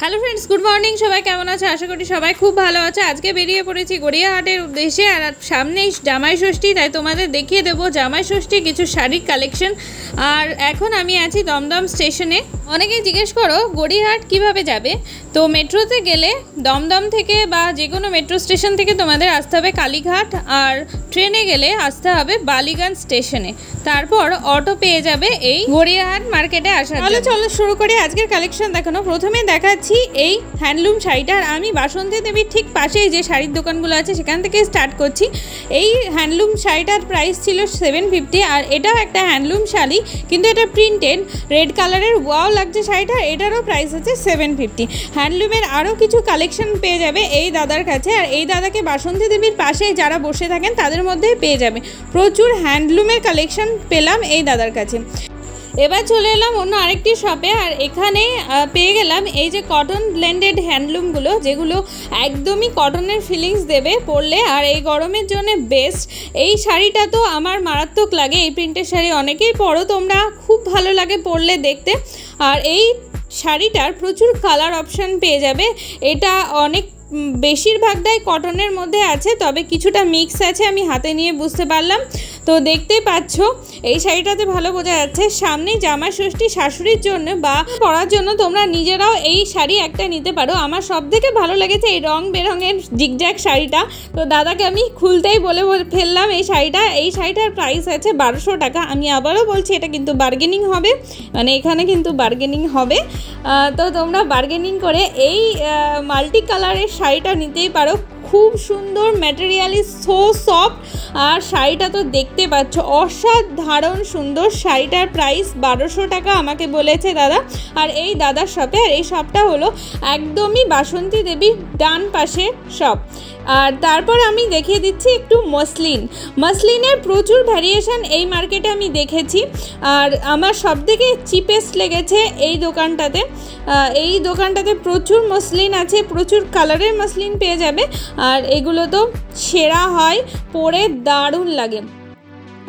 Hello friends, good morning. সবাই কেমন আছে? আশা করি সবাই খুব ভালো আছে। আজকে বেরিয়ে পড়েছি গড়িয়াহাটের উদ্দেশ্যে, আর সামনেই জামাই ষষ্ঠী, তাই তোমাদের দেখিয়ে দেবো জামাই ষষ্ঠী কিছু শাড়ির কালেকশন। আর এখন আমি আছি দমদম স্টেশনে। অনেকেই জিজ্ঞেস করো গড়িয়াহাট কিভাবে যাবে, তো মেট্রোতে গেলে দমদম থেকে বা যে কোনো মেট্রো স্টেশন থেকে তোমাদের আসতে হবে কালীঘাট, আর ট্রেনে গেলে আসতে হবে বালিগঞ্জ স্টেশনে। তারপর অটো পেয়ে যাবে এই গড়িয়াহাট মার্কেটে আসার জন্য। চলো শুরু করি আজকের কালেকশন দেখানো। প্রথমে দেখাচ্ছি এই হ্যান্ডলুম শাড়িটা। আর আমি বাসন্তী দেবীর ঠিক পাশেই যে শাড়ির দোকানগুলো আছে সেখান থেকে স্টার্ট করছি। এই হ্যান্ডলুম শাড়িটার প্রাইস ছিল 750, আর এটাও একটা হ্যান্ডলুম শাড়ি, কিন্তু এটা প্রিন্টেড রেড কালারের। ওয়াও লাগছে শাড়িটা। এটারও প্রাইস আছে 750। হ্যান্ডলুমের আরও কিছু কালেকশন পেয়ে যাবে এই দাদার কাছে, আর এই দাদাকে বাসন্তী দেবীর পাশেই যারা বসে থাকেন তাদের মধ্যেই পেয়ে যাবে। প্রচুর হ্যান্ডলুমের কালেকশন পেলাম এই দাদার কাছে। এবার চলে এলাম অন্য আরেকটি শপে, আর এখানে পেয়ে গেলাম এই যে কটন ব্লেন্ডেড হ্যান্ডলুমগুলো, যেগুলো একদমই কটনের ফিলিংস দেবে পরলে, আর এই গরমের জন্য বেস্ট। এই শাড়িটা তো আমার মারাত্মক লাগে। এই প্রিন্টের শাড়ি অনেকেই পরো তোমরা, খুব ভালো লাগে পরলে দেখতে। আর এই শাড়িটার প্রচুর কালার অপশান পেয়ে যাবে। এটা অনেক বেশিরভাগটাই কটনের মধ্যে আছে, তবে কিছুটা মিক্স আছে, আমি হাতে নিয়ে বুঝতে পারলাম। তো দেখতেই পাচ্ছ এই শাড়িটাতে ভালো বোঝা যাচ্ছে। সামনেই জামাই ষষ্ঠী, শাশুড়ির জন্য বা পরার জন্য তোমরা নিজেরাও এই শাড়ি একটা নিতে পারো। আমার সব থেকে ভালো লেগেছে এই রং বেরঙের জিগজ্যাগ শাড়িটা। তো দাদাকে আমি খুলতেই বলে ফেললাম এই শাড়িটার প্রাইস আছে 1200 টাকা। আমি আবারও বলছি এটা কিন্তু বার্গেনিং হবে, মানে এখানে কিন্তু বার্গেনিং হবে। তো তোমরা বার্গেনিং করে এই মাল্টি কালারের শাড়িটা নিতেই পারো। খুব সুন্দর, ম্যাটেরিয়াল ইজ সো সফট, আর শাড়িটা তো দেখতে পাচ্ছ অসাধারণ সুন্দর। শাড়িটার প্রাইস 1200 টাকা আমাকে বলেছে দাদা, আর এই দাদার শপে। আর এই শপটা হলো একদমই বাসন্তী দেবীর ডান পাশে শপ। আর তারপর আমি দেখিয়ে দিচ্ছি একটু মসলিনের প্রচুর ভ্যারিয়েশন এই মার্কেটে আমি দেখেছি, আর আমার সবথেকে চিপেস্ট লেগেছে এই দোকানটাতে। প্রচুর মসলিন আছে, প্রচুর কালারের মসলিন পেয়ে যাবে, আর এগুলো তো সেরা হয়, পরে দারুণ লাগে।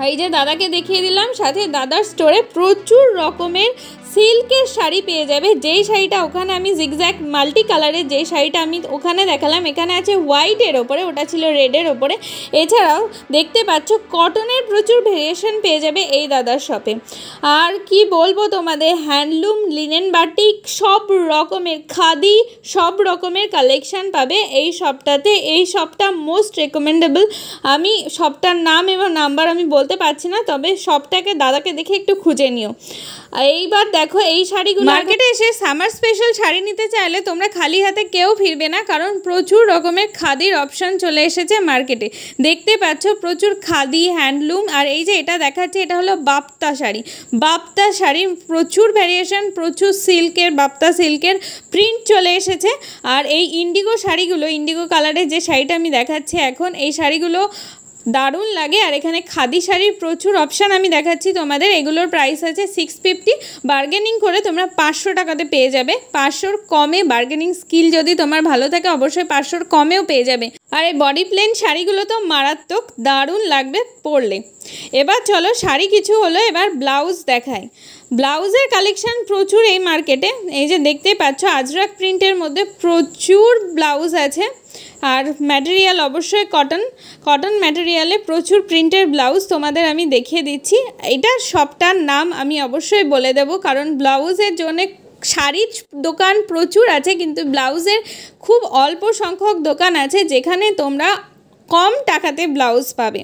এই যে দাদাকে দেখিয়ে দিলাম, সাথে দাদার স্টোরে প্রচুর রকমের সিল্কের শাড়ি পেয়ে যাবে। যেই শাড়িটা ওখানে আমি জিগজ্যাগ মাল্টি কালারের যেই শাড়িটা আমি ওখানে দেখালাম, এখানে আছে হোয়াইটের ওপরে, ওটা ছিল রেডের ওপরে। এছাড়াও দেখতে পাচ্ছ কটনের প্রচুর ভেরিয়েশন পেয়ে যাবে এই দাদার শপে। আর কি বলবো তোমাদের, হ্যান্ডলুম, লিনেন, বাটিক, সব রকমের খাদি, সব রকমের কালেকশান পাবে এই শপটাতে। এই শপটা মোস্ট রেকমেন্ডেবল। আমি শপটার নাম এবং নাম্বার আমি বলতে পারছি না, তবে শপটাকে দাদাকে দেখে একটু খুঁজে নিও। এইবার দেখো এই শাড়িগুলো মার্কেটে এসে সামার স্পেশাল শাড়ি নিতে চাইলে তোমরা খালি হাতে কেউ ফিরবে না, কারণ প্রচুর রকমের খাদির অপশান চলে এসেছে মার্কেটে। দেখতে পাচ্ছ প্রচুর খাদি, হ্যান্ডলুম। আর এই যে এটা দেখাচ্ছে, এটা হলো বাপ্তা শাড়ি। প্রচুর ভ্যারিয়েশন, প্রচুর সিল্কের, বাপ্তা সিল্কের প্রিন্ট চলে এসেছে। আর এই ইন্ডিগো শাড়িগুলো, ইন্ডিগো কালারের যে শাড়িটা আমি দেখাচ্ছি এখন, এই শাড়িগুলো দারুণ লাগে। আর এখানে খাদি শাড়ির প্রচুর অপশান আমি দেখাচ্ছি তোমাদের। এগুলোর প্রাইস আছে 650। বার্গেনিং করে তোমরা 500 টাকাতে পেয়ে যাবে। 500-র কমে বার্গেনিং স্কিল যদি তোমার ভালো থাকে অবশ্যই 500-র কমেও পেয়ে যাবে। আর এই বডি প্লেন শাড়িগুলো তো মারাত্মক, দারুণ লাগবে পরলে। এবার চলো শাড়ি কিছু হলো, এবার ব্লাউজ দেখাই। ব্লাউজের কালেকশান প্রচুর এই মার্কেটে। এই যে দেখতে পাচ্ছ আজরাক প্রিন্টের মধ্যে প্রচুর ব্লাউজ আছে, আর ম্যাটেরিয়াল অবশ্যই কটন ম্যাটেরিয়ালে প্রচুর প্রিন্টের ব্লাউজ তোমাদের আমি দেখিয়ে দিচ্ছি। এটার শপটার নাম আমি অবশ্যই বলে দেব, কারণ ব্লাউজের জন্য শাড়ির দোকান প্রচুর আছে, কিন্তু ব্লাউজের খুব অল্প সংখ্যক দোকান আছে যেখানে তোমরা কম টাকাতে ব্লাউজ পাবে।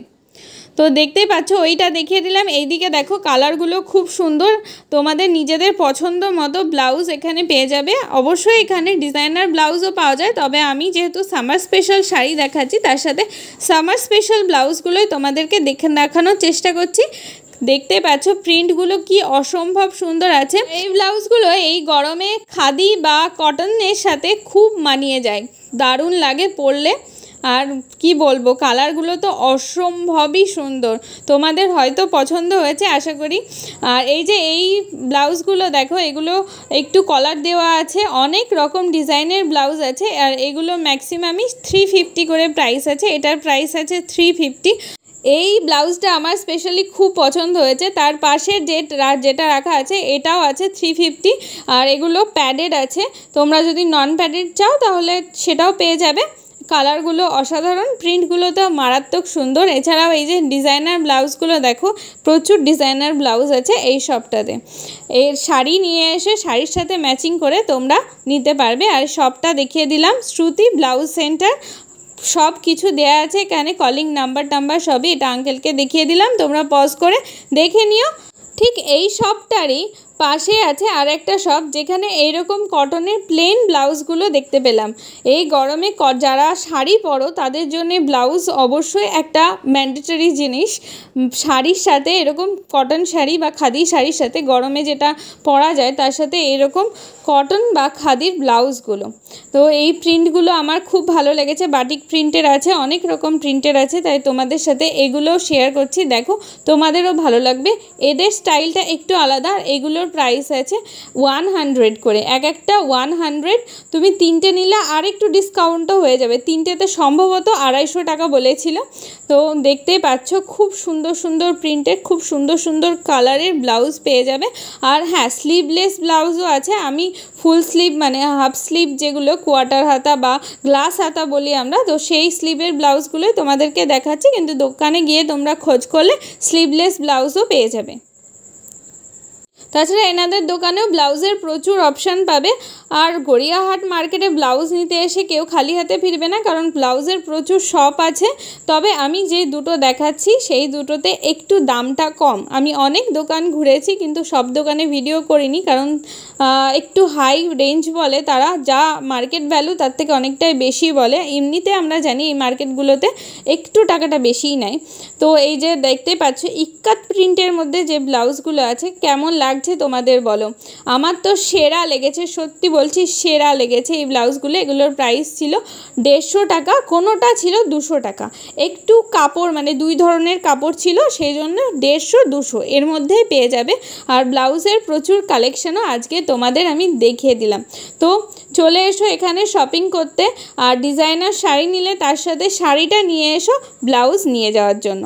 তো দেখতেই পাচ্ছ ওইটা দেখিয়ে দিলাম। এইদিকে দেখো কালারগুলো খুব সুন্দর, তোমাদের নিজেদের পছন্দ মতো ব্লাউজ এখানে পেয়ে যাবে। অবশ্যই এখানে ডিজাইনার ব্লাউজও পাওয়া যায়, তবে আমি যেহেতু সামার স্পেশাল শাড়ি দেখাচ্ছি তার সাথে সামার স্পেশাল ব্লাউজগুলোই তোমাদেরকে দেখানোর চেষ্টা করছি। দেখতে পাচ্ছ প্রিন্টগুলো কি অসম্ভব সুন্দর আছে। এই ব্লাউজগুলো এই গরমে খাদি বা কটনের সাথে খুব মানিয়ে যায়, দারুণ লাগে পরলে। আর কি বলবো, কালারগুলো তো অসম্ভবই সুন্দর, তোমাদের হয়তো পছন্দ হয়েছে আশা করি। আর এই যে এই ব্লাউজগুলো দেখো, এগুলো একটু কলার দেওয়া আছে, অনেক রকম ডিজাইনের ব্লাউজ আছে, আর এগুলো ম্যাক্সিমামই 350 করে প্রাইস আছে। এটার প্রাইস আছে 350। এই ব্লাউজটা আমার স্পেশালি খুব পছন্দ হয়েছে। তার পাশে যেটা রাখা আছে এটাও আছে 350, আর এগুলো প্যাডেড আছে। তোমরা যদি নন প্যাডেড চাও তাহলে সেটাও পেয়ে যাবে। কালারগুলো অসাধারণ, প্রিন্টগুলো তো মারাত্মক সুন্দর। এছাড়াও এই যে ডিজাইনার ব্লাউজগুলো দেখো, প্রচুর ডিজাইনার ব্লাউজ আছে এই শপটাতে। এর শাড়ি নিয়ে এসে শাড়ির সাথে ম্যাচিং করে তোমরা নিতে পারবে। আর শপটা দেখিয়ে দিলাম, শ্রুতি ব্লাউজ সেন্টার। সব কিছু দেয়া আছে এখানে, কলিং নাম্বার সবই। এটা আঙ্কেলকে দেখিয়ে দিলাম, তোমরা পজ করে দেখে নিও। ঠিক এই শপটারই পাশে আছে আর একটা শপ, যেখানে এইরকম কটনের প্লেন ব্লাউজগুলো দেখতে পেলাম। এই গরমে যারা শাড়ি পরো তাদের জন্য ব্লাউজ অবশ্যই একটা ম্যান্ডেটরি জিনিস। শাড়ির সাথে এরকম কটন শাড়ি বা খাদি শাড়ির সাথে গরমে যেটা পরা যায় তার সাথে এরকম কটন বা খাদির ব্লাউজগুলো। তো এই প্রিন্টগুলো আমার খুব ভালো লেগেছে। বাটিক প্রিন্টের আছে, অনেক রকম প্রিন্টের আছে, তাই তোমাদের সাথে এগুলোও শেয়ার করছি। দেখো তোমাদেরও ভালো লাগবে। এদের স্টাইলটা একটু আলাদা। আর এগুলোর প্রাইস আছে 100 করে, একটা 100। তুমি তিনটে নিলে আর একটু ডিসকাউন্টও হয়ে যাবে। তিনটেতে সম্ভবত 250 টাকা বলেছিল। তো দেখতেই পাচ্ছ খুব সুন্দর সুন্দর প্রিন্টের, খুব সুন্দর সুন্দর কালারের ব্লাউজ পেয়ে যাবে। আর হ্যাঁ, স্লিভলেস ব্লাউজও আছে। আমি ফুল স্লিভ মানে হাফ স্লিভ, যেগুলো কোয়ার্টার হাতা বা গ্লাস হাতা বলি আমরা, তো সেই স্লিভের ব্লাউজগুলোই তোমাদেরকে দেখাচ্ছি। কিন্তু দোকানে গিয়ে তোমরা খোঁজ করলে স্লিভলেস ব্লাউজও পেয়ে যাবে। তাছাড়া এনাদের দোকানেও ব্লাউজের প্রচুর অপশান পাবে। আর গড়িয়াহাট মার্কেটে ব্লাউজ নিতে এসে কেউ খালি হাতে ফিরবে না, কারণ ব্লাউজের প্রচুর শপ আছে। তবে আমি যে দুটো দেখাচ্ছি সেই দুটোতে একটু দামটা কম। আমি অনেক দোকান ঘুরেছি কিন্তু সব দোকানে ভিডিও করিনি, কারণ একটু হাই রেঞ্জ বলে তারা, যা মার্কেট ভ্যালু তার থেকে অনেকটাই বেশি বলে। এমনিতে আমরা জানি এই মার্কেটগুলোতে একটু টাকাটা বেশিই নেয়। তো এই যে দেখতে পাচ্ছ ইক্কাত প্রিন্টের মধ্যে যে ব্লাউজগুলো আছে, কেমন লাগছে তোমাদের বলো? আমার তো সেরা লেগেছে, সত্যি বলছি সেরা লেগেছে এই ব্লাউজগুলো। এগুলোর প্রাইস ছিল 150 টাকা, কোনোটা ছিল 200 টাকা। একটু কাপড় মানে দুই ধরনের কাপড় ছিল, সেই জন্য 150-200 এর মধ্যেই পেয়ে যাবে। আর ব্লাউজের প্রচুর কালেকশনও আজকে তোমাদের আমি দেখিয়ে দিলাম। তো চলে এসো এখানে শপিং করতে। আর ডিজাইনার শাড়ি নিলে তার সাথে শাড়িটা নিয়ে এসো ব্লাউজ নিয়ে যাওয়ার জন্য।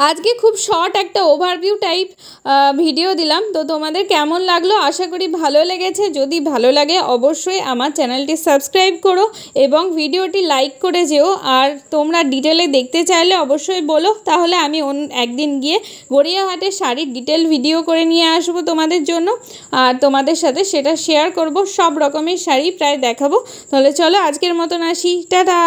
আজকে খুব শর্ট একটা ওভারভিউ টাইপ ভিডিও দিলাম। তো তোমাদের কেমন লাগলো? আশা করি ভালো লেগেছে। যদি ভালো লাগে অবশ্যই আমার চ্যানেলটি সাবস্ক্রাইব করো এবং ভিডিওটি লাইক করে যেও। আর তোমরা ডিটেলে দেখতে চাইলে অবশ্যই বলো, তাহলে আমি একদিন গিয়ে গড়িয়াহাটের শাড়ির ডিটেল ভিডিও করে নিয়ে আসবো তোমাদের জন্য। আর তোমাদের সাথে সেটা শেয়ার করব, সব রকমের শাড়ি প্রায় দেখাবো। তাহলে চলো আজকের মতন আসি, টাটা।